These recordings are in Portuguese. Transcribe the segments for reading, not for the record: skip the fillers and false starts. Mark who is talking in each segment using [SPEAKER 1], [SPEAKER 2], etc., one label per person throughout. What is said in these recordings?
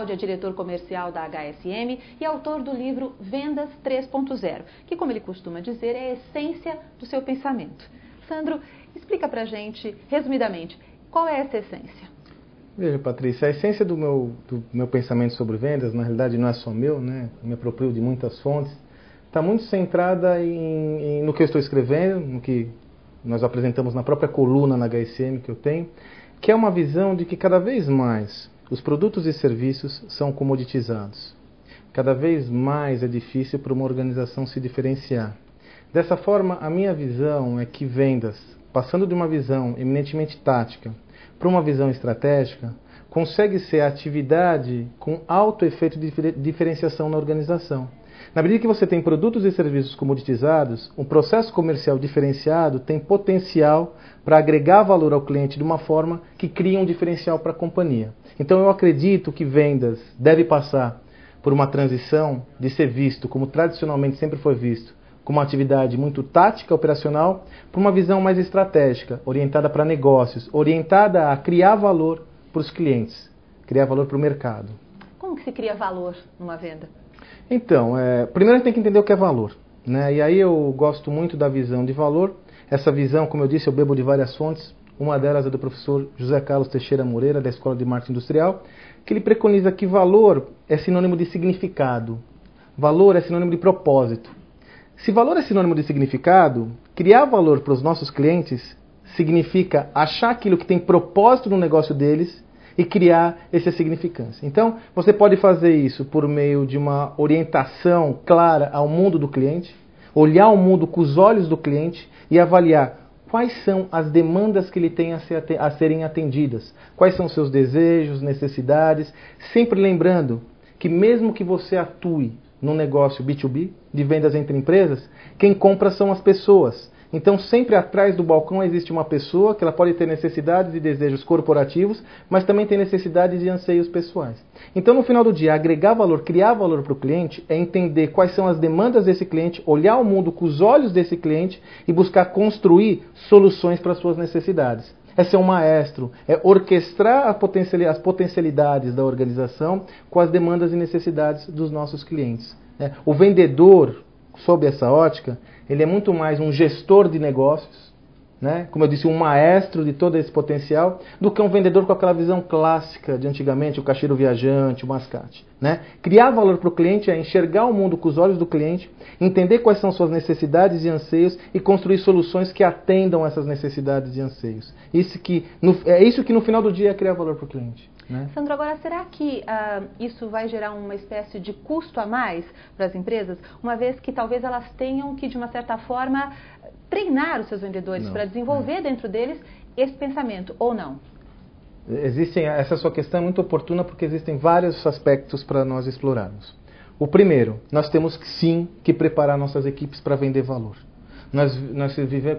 [SPEAKER 1] Cláudia, diretor comercial da HSM e autor do livro Vendas 3.0, que, como ele costuma dizer, é a essência do seu pensamento. Sandro, explica pra gente, resumidamente, qual é essa essência?
[SPEAKER 2] Veja, Patrícia, a essência do meu pensamento sobre vendas, na realidade não é só meu, né? Eu me aproprio de muitas fontes, está muito centrada no que eu estou escrevendo, no que nós apresentamos na própria coluna na HSM que eu tenho, que é uma visão de que cada vez mais os produtos e serviços são comoditizados. Cada vez mais é difícil para uma organização se diferenciar. Dessa forma, a minha visão é que vendas, passando de uma visão eminentemente tática para uma visão estratégica, consegue ser a atividade com alto efeito de diferenciação na organização. Na medida que você tem produtos e serviços comoditizados, um processo comercial diferenciado tem potencial para agregar valor ao cliente de uma forma que cria um diferencial para a companhia. Então eu acredito que vendas deve passar por uma transição de ser visto, como tradicionalmente sempre foi visto, como uma atividade muito tática, operacional, para uma visão mais estratégica, orientada para negócios, orientada a criar valor para os clientes, criar valor para o mercado.
[SPEAKER 1] Como que se cria valor numa venda?
[SPEAKER 2] Então, primeiro a gente tem que entender o que é valor, né? E aí eu gosto muito da visão de valor. Essa visão, como eu disse, eu bebo de várias fontes. Uma delas é do professor José Carlos Teixeira Moreira, da Escola de Marketing Industrial, que ele preconiza que valor é sinônimo de significado, valor é sinônimo de propósito. Se valor é sinônimo de significado, criar valor para os nossos clientes significa achar aquilo que tem propósito no negócio deles e criar essa significância. Então, você pode fazer isso por meio de uma orientação clara ao mundo do cliente, olhar o mundo com os olhos do cliente e avaliar quais são as demandas que ele tem a serem atendidas, quais são os seus desejos, necessidades, sempre lembrando que mesmo que você atue num negócio B2B, de vendas entre empresas, quem compra são as pessoas. Então, sempre atrás do balcão existe uma pessoa que ela pode ter necessidades e desejos corporativos, mas também tem necessidades e anseios pessoais. Então, no final do dia, agregar valor, criar valor para o cliente é entender quais são as demandas desse cliente, olhar o mundo com os olhos desse cliente e buscar construir soluções para as suas necessidades. É ser um maestro, é orquestrar as potencialidades da organização com as demandas e necessidades dos nossos clientes. O vendedor, sob essa ótica, ele é muito mais um gestor de negócios, né? Como eu disse, um maestro de todo esse potencial, do que um vendedor com aquela visão clássica de antigamente, o caixeiro viajante, o mascate. Né? Criar valor para o cliente é enxergar o mundo com os olhos do cliente, entender quais são suas necessidades e anseios e construir soluções que atendam essas necessidades e anseios. É isso que no final do dia é criar valor para o cliente. Né?
[SPEAKER 1] Sandro, agora será que isso vai gerar uma espécie de custo a mais para as empresas, uma vez que talvez elas tenham que, de uma certa forma, treinar os seus vendedores para desenvolver dentro deles esse pensamento, ou não?
[SPEAKER 2] Essa sua questão é muito oportuna porque existem vários aspectos para nós explorarmos. O primeiro, nós temos sim que preparar nossas equipes para vender valor. Nós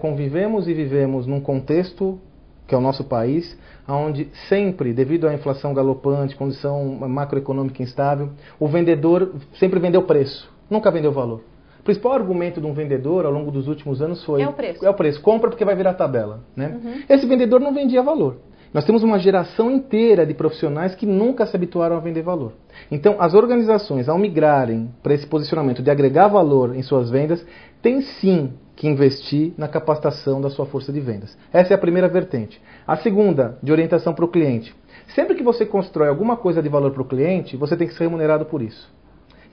[SPEAKER 2] convivemos e vivemos num contexto, que é o nosso país, onde sempre, devido à inflação galopante, condição macroeconômica instável, o vendedor sempre vendeu preço, nunca vendeu valor. O principal argumento de um vendedor ao longo dos últimos anos foi...
[SPEAKER 1] É o preço.
[SPEAKER 2] É o preço. Compra porque vai virar tabela. Né? Esse vendedor não vendia valor. Nós temos uma geração inteira de profissionais que nunca se habituaram a vender valor. Então, as organizações, ao migrarem para esse posicionamento de agregar valor em suas vendas, têm sim que investir na capacitação da sua força de vendas. Essa é a primeira vertente. A segunda, de orientação para o cliente. Sempre que você constrói alguma coisa de valor para o cliente, você tem que ser remunerado por isso.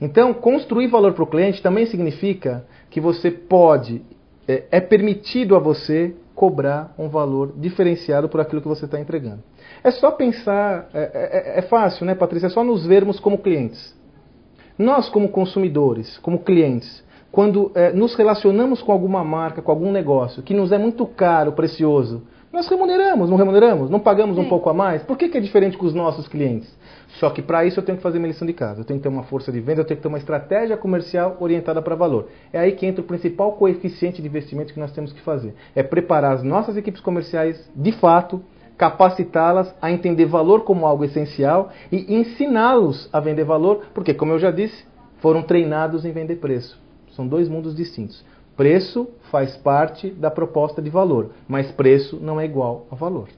[SPEAKER 2] Então, construir valor para o cliente também significa que você pode, é permitido a você cobrar um valor diferenciado por aquilo que você está entregando. É só pensar, é fácil, né, Patrícia? É só nos vermos como clientes. Nós, como consumidores, como clientes, quando nos relacionamos com alguma marca, com algum negócio, que nos é muito caro, precioso, nós remuneramos, não remuneramos? Não pagamos um pouco a mais? Por que é diferente com os nossos clientes? Só que para isso eu tenho que fazer minha lição de casa. Eu tenho que ter uma força de venda, eu tenho que ter uma estratégia comercial orientada para valor. É aí que entra o principal coeficiente de investimento que nós temos que fazer. É preparar as nossas equipes comerciais, de fato, capacitá-las a entender valor como algo essencial e ensiná-los a vender valor, porque, como eu já disse, foram treinados em vender preço. São dois mundos distintos. Preço faz parte da proposta de valor, mas preço não é igual a valor.